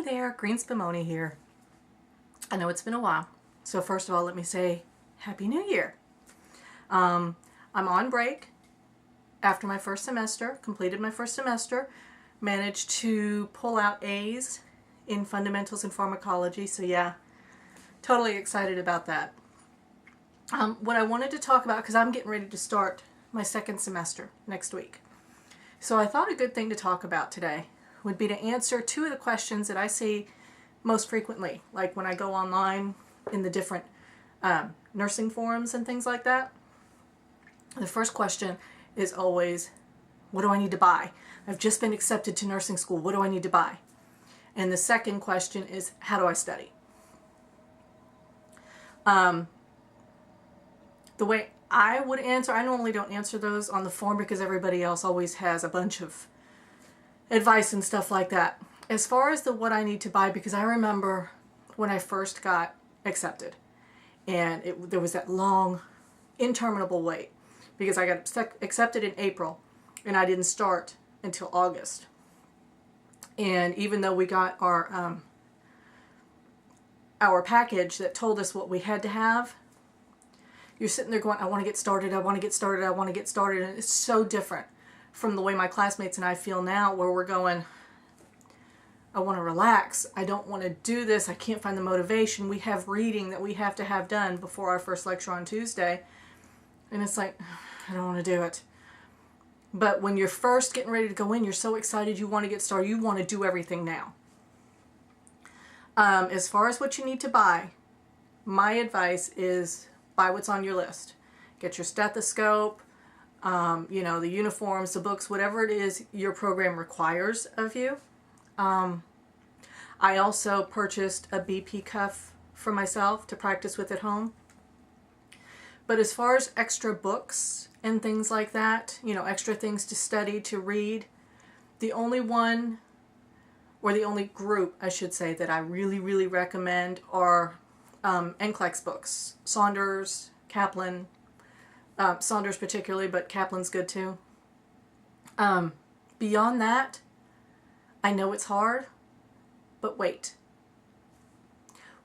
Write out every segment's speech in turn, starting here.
there, Green Spumoni here. I know it's been a while, so first of all, let me say Happy New Year. I'm on break after my first semester, completed my first semester, managed to pull out A's in fundamentals and pharmacology, so yeah, totally excited about that. What I wanted to talk about, because I'm getting ready to start my second semester next week, so I thought a good thing to talk about today would be to answer two of the questions that I see most frequently, like when I go online in the different nursing forums and things like that. The first question is always, what do I need to buy? I've just been accepted to nursing school. What do I need to buy? And the second question is, how do I study? The way I would answer, I normally don't answer those on the form because everybody else always has a bunch of advice and stuff like that. As far as what I need to buy, because I remember when I first got accepted and there was that long, interminable wait because I got accepted in April and I didn't start until August. And even though we got our package that told us what we had to have, you're sitting there going, I want to get started, I want to get started, I want to get started. And it's so different from the way my classmates and I feel now, where we're going, I want to relax, I don't want to do this, I can't find the motivation, we have reading that we have to have done before our first lecture on Tuesday, and it's like, I don't want to do it. But when you're first getting ready to go in, you're so excited, you want to get started, you want to do everything now. As far as what you need to buy, my advice is buy what's on your list. Get your stethoscope, the uniforms, the books, whatever it is your program requires of you. I also purchased a BP cuff for myself to practice with at home. But as far as extra books and things like that, extra things to study, to read, the only one, or the only group, I should say, that I really, really recommend are NCLEX books. Saunders, Kaplan, Saunders particularly, but Kaplan's good too. Beyond that, I know it's hard, but wait.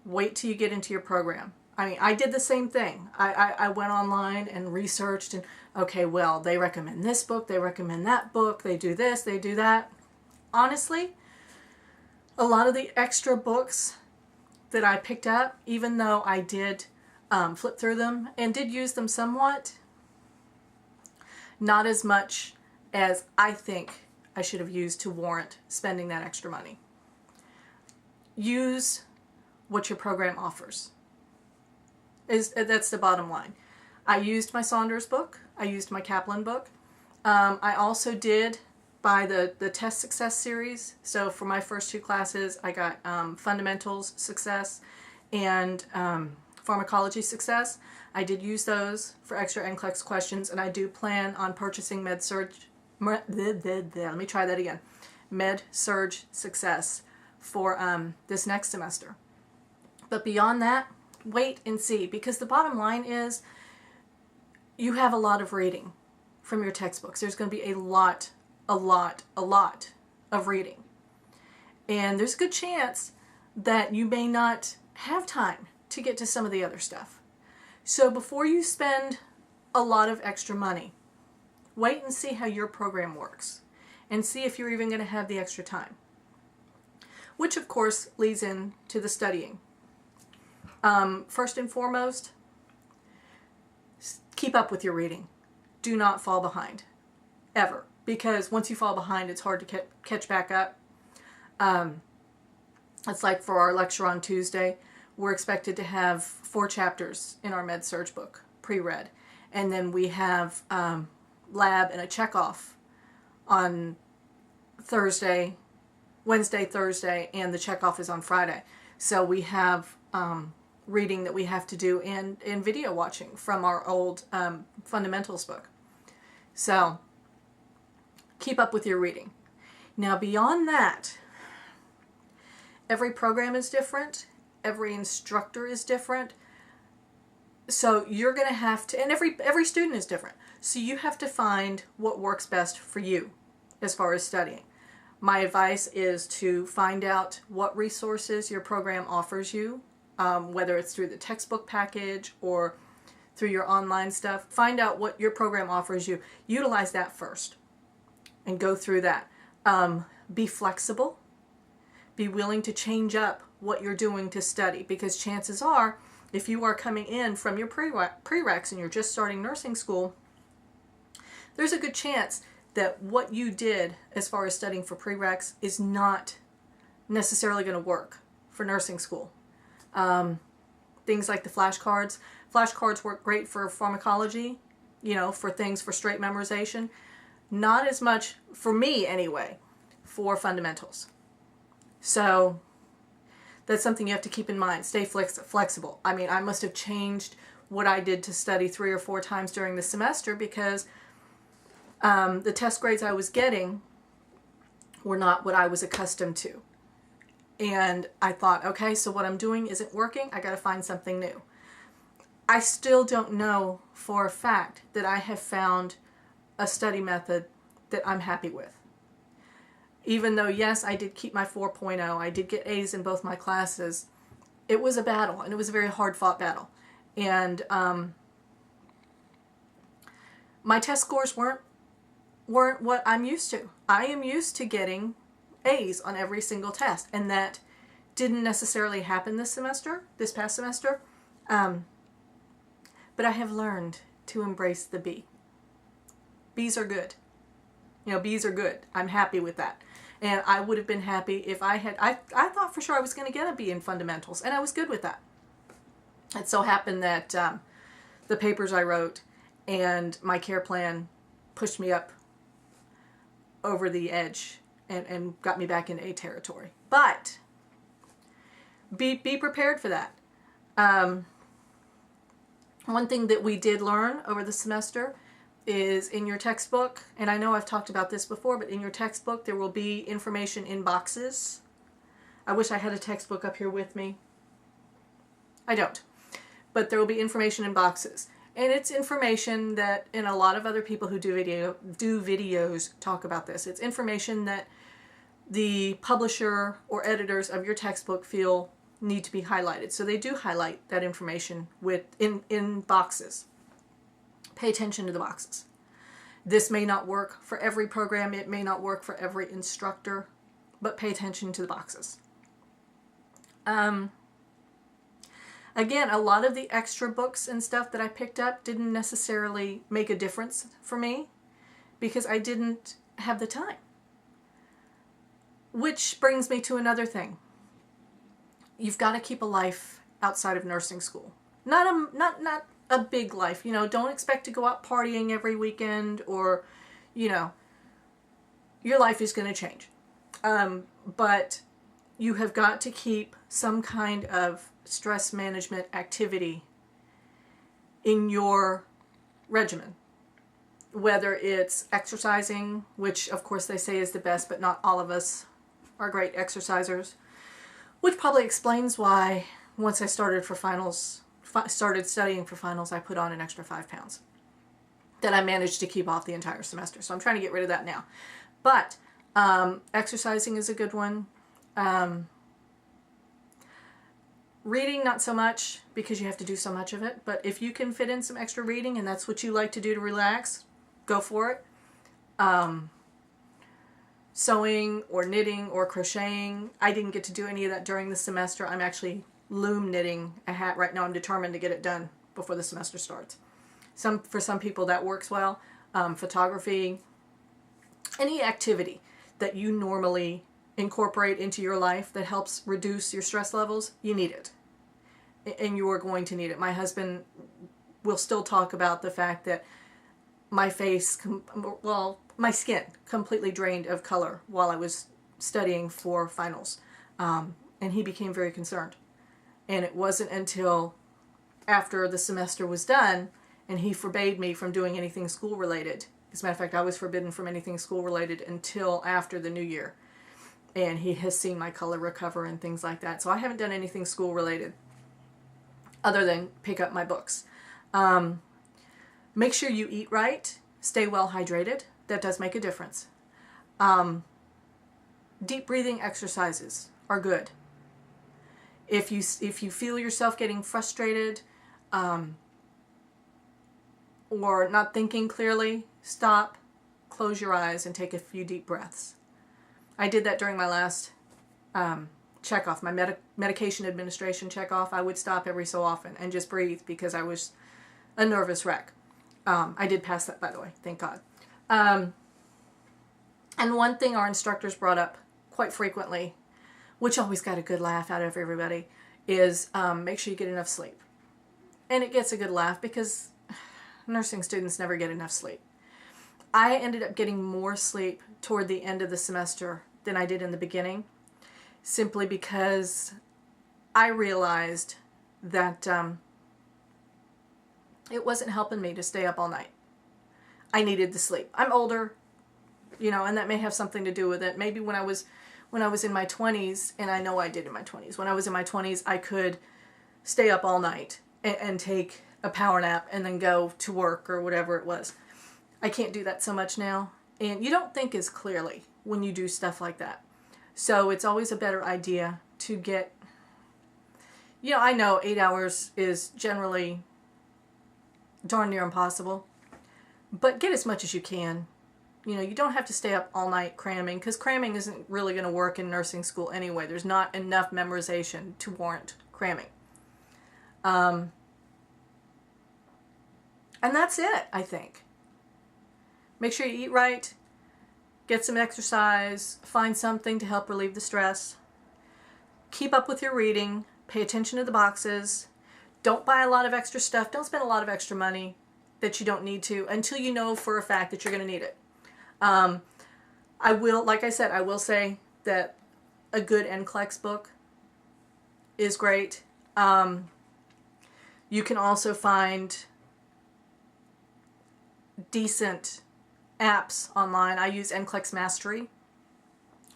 Wait till you get into your program. I mean, I did the same thing. I went online and researched and, okay, well, they recommend this book, they recommend that book, they do this, they do that. Honestly, a lot of the extra books that I picked up, even though I did flip through them and did use them somewhat, not as much as I think I should have used to warrant spending that extra money. Use what your program offers. That's the bottom line. I used my Saunders book. I used my Kaplan book. I also did buy the Test Success series. So for my first two classes, I got Fundamentals Success and Pharmacology Success. I did use those for extra NCLEX questions, and I do plan on purchasing Med-Surg Success for this next semester. But beyond that, wait and see, because the bottom line is you have a lot of reading from your textbooks. There's going to be a lot of reading. And there's a good chance that you may not have time to get to some of the other stuff. So before you spend a lot of extra money, wait and see how your program works and see if you're even going to have the extra time. Which of course leads into the studying. First and foremost, keep up with your reading. Do not fall behind, ever. Because once you fall behind, it's hard to catch back up. It's like for our lecture on Tuesday, we're expected to have 4 chapters in our Med-Surg book, pre-read. And then we have lab and a checkoff on Wednesday, Thursday, and the checkoff is on Friday. So we have reading that we have to do and video watching from our old fundamentals book. So keep up with your reading. Now beyond that, every program is different, every instructor is different, so you're going to have to, and every student is different, so you have to find what works best for you as far as studying. My advice is to find out what resources your program offers you, whether it's through the textbook package or through your online stuff. Find out what your program offers you. Utilize that first and go through that. Be flexible. Be willing to change up what you're doing to study, because chances are, if you are coming in from your prereqs and you're just starting nursing school, there's a good chance that what you did as far as studying for prereqs is not necessarily going to work for nursing school. Things like the flashcards. Flashcards work great for pharmacology, you know, for things for straight memorization. Not as much, for me anyway, for fundamentals. So that's something you have to keep in mind. Stay flexible. I mean, I must have changed what I did to study 3 or 4 times during the semester, because the test grades I was getting were not what I was accustomed to. And I thought, okay, so what I'm doing isn't working. I got to find something new. I still don't know for a fact that I have found a study method that I'm happy with. Even though, yes, I did keep my 4.0, I did get A's in both my classes, it was a battle, and it was a very hard-fought battle. And my test scores weren't what I'm used to. I am used to getting A's on every single test, and that didn't necessarily happen this past semester. But I have learned to embrace the B. B's are good. You know, B's are good. I'm happy with that. And I would have been happy if I thought for sure I was going to get a B in fundamentals, and I was good with that. It so happened that the papers I wrote and my care plan pushed me up over the edge and got me back into A territory. But be prepared for that. One thing that we did learn over the semester is in your textbook, and I know I've talked about this before, but in your textbook there will be information in boxes. I wish I had a textbook up here with me. I don't. But there will be information in boxes. And it's information that, and a lot of other people who do videos talk about this. It's information that the publisher or editors of your textbook feel need to be highlighted. So they do highlight that information in boxes. Pay attention to the boxes. This may not work for every program. It may not work for every instructor, but pay attention to the boxes. Again, a lot of the extra books and stuff that I picked up didn't necessarily make a difference for me because I didn't have the time. Which brings me to another thing. You've got to keep a life outside of nursing school. Not a big life, you know. Don't expect to go out partying every weekend, or, you know, your life is going to change. But you have got to keep some kind of stress management activity in your regimen. Whether it's exercising, which of course they say is the best, but not all of us are great exercisers. Which probably explains why once I started studying for finals, I put on an extra 5 pounds that I managed to keep off the entire semester. So I'm trying to get rid of that now. But exercising is a good one. Reading, not so much, because you have to do so much of it. But if you can fit in some extra reading and that's what you like to do to relax, go for it. Sewing or knitting or crocheting. I didn't get to do any of that during the semester. I'm actually loom knitting a hat right now. I'm determined to get it done before the semester starts. For some people that works well. Photography. Any activity that you normally incorporate into your life that helps reduce your stress levels, you need it. And you are going to need it. My husband will still talk about the fact that my skin completely drained of color while I was studying for finals. And he became very concerned. And it wasn't until after the semester was done and he forbade me from doing anything school related. As a matter of fact, I was forbidden from anything school related until after the new year. And he has seen my color recover and things like that. So I haven't done anything school related other than pick up my books. Make sure you eat right. Stay well hydrated. That does make a difference. deep breathing exercises are good. If you feel yourself getting frustrated or not thinking clearly, stop, close your eyes, and take a few deep breaths. I did that during my last checkoff, my medication administration checkoff. I would stop every so often and just breathe because I was a nervous wreck. I did pass that, by the way, thank God. And one thing our instructors brought up quite frequently, which always got a good laugh out of everybody, is make sure you get enough sleep. And it gets a good laugh because nursing students never get enough sleep. I ended up getting more sleep toward the end of the semester than I did in the beginning, simply because I realized that it wasn't helping me to stay up all night. I needed the sleep. I'm older, and that may have something to do with it. Maybe when I was in my 20s, and I know I did in my 20s, when I was in my 20s, I could stay up all night and take a power nap and then go to work or whatever it was. I can't do that so much now. And you don't think as clearly when you do stuff like that. So it's always a better idea to get, I know 8 hours is generally darn near impossible, but get as much as you can. You don't have to stay up all night cramming, because cramming isn't really going to work in nursing school anyway. There's not enough memorization to warrant cramming. And that's it, I think. Make sure you eat right, get some exercise, find something to help relieve the stress. Keep up with your reading, pay attention to the boxes. Don't buy a lot of extra stuff. Don't spend a lot of extra money that you don't need to until you know for a fact that you're going to need it. I will say that a good NCLEX book is great. You can also find decent apps online. I use NCLEX Mastery,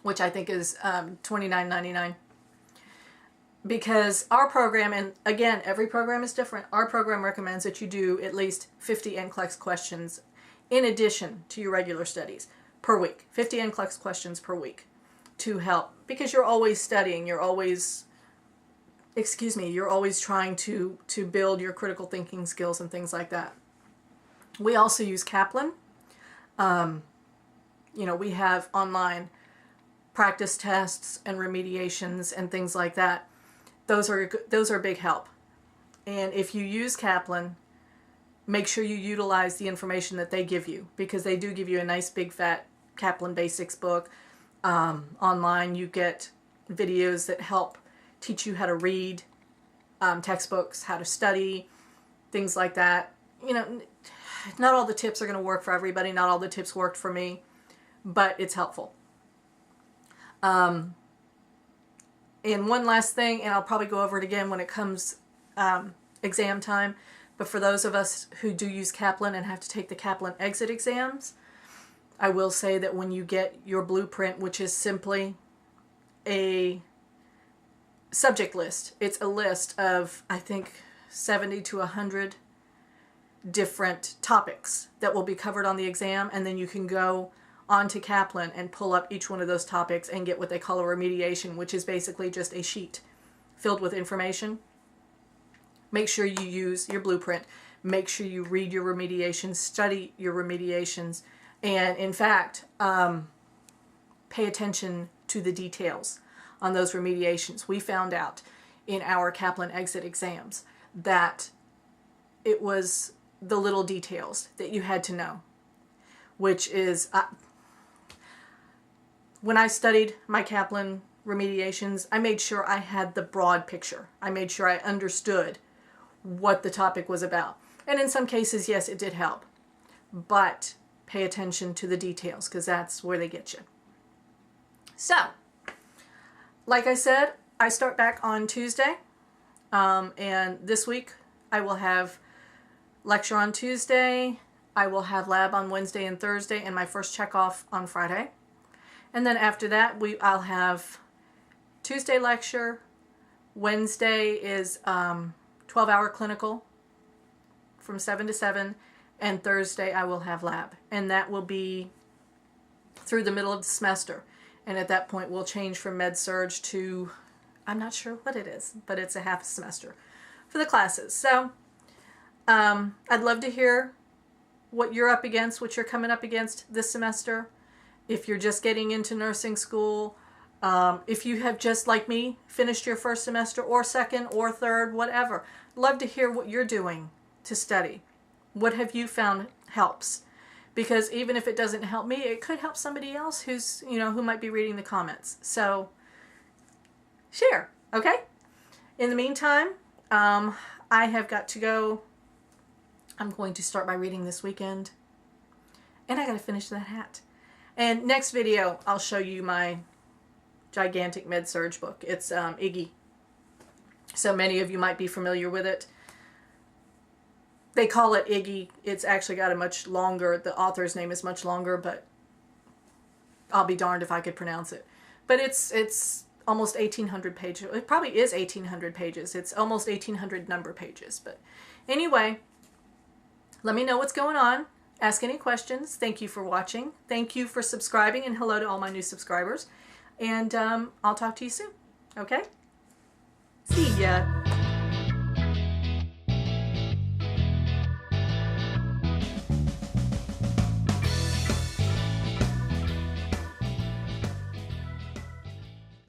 which I think is $29.99. Because our program, and again, every program is different, our program recommends that you do at least 50 NCLEX questions in addition to your regular studies per week. 50 NCLEX questions per week to help, because you're always studying, you're always trying to build your critical thinking skills and things like that. We also use Kaplan. We have online practice tests and remediations and things like that. Those are a big help. And if you use Kaplan, make sure you utilize the information that they give you, because they do give you a nice big fat Kaplan Basics book. Online you get videos that help teach you how to read, textbooks, how to study, things like that. Not all the tips are going to work for everybody. Not all the tips worked for me, but it's helpful. And one last thing, and I'll probably go over it again when it comes exam time, but for those of us who do use Kaplan and have to take the Kaplan exit exams, I will say that when you get your blueprint, which is simply a subject list, it's a list of, I think, 70 to 100 different topics that will be covered on the exam, and then you can go onto Kaplan and pull up each one of those topics and get what they call a remediation, which is basically just a sheet filled with information. Make sure you use your blueprint. Make sure you read your remediations, study your remediations, and in fact, pay attention to the details on those remediations. We found out in our Kaplan exit exams that it was the little details that you had to know, which is, when I studied my Kaplan remediations, I made sure I had the broad picture. I made sure I understood what the topic was about. And in some cases, yes, it did help. But pay attention to the details, because that's where they get you. So, like I said, I start back on Tuesday. And this week, I will have lecture on Tuesday. I will have lab on Wednesday and Thursday, and my first checkoff on Friday. And then after that, I'll have Tuesday lecture. Wednesday is 12-hour clinical from 7 to 7. And Thursday I will have lab. And that will be through the middle of the semester. And at that point, we'll change from Med-Surg to, I'm not sure what it is, but it's a half semester for the classes. So I'd love to hear what you're up against, what you're coming up against this semester. If you're just getting into nursing school, if you have just, like me, finished your first semester or second or third, whatever. Love to hear what you're doing to study. What have you found helps? Because even if it doesn't help me, it could help somebody else who's, who might be reading the comments. So share, okay? In the meantime, I have got to go. I'm going to start my reading this weekend. And I got to finish that hat. And next video, I'll show you my gigantic Med-Surg book. It's Iggy. So many of you might be familiar with it. They call it Iggy. It's actually got a much longer, the author's name is much longer, but I'll be darned if I could pronounce it. But it's almost 1,800 pages. It probably is 1,800 pages. It's almost 1,800 number pages. But anyway, let me know what's going on. Ask any questions. Thank you for watching. Thank you for subscribing, and hello to all my new subscribers. And I'll talk to you soon. Okay? See ya.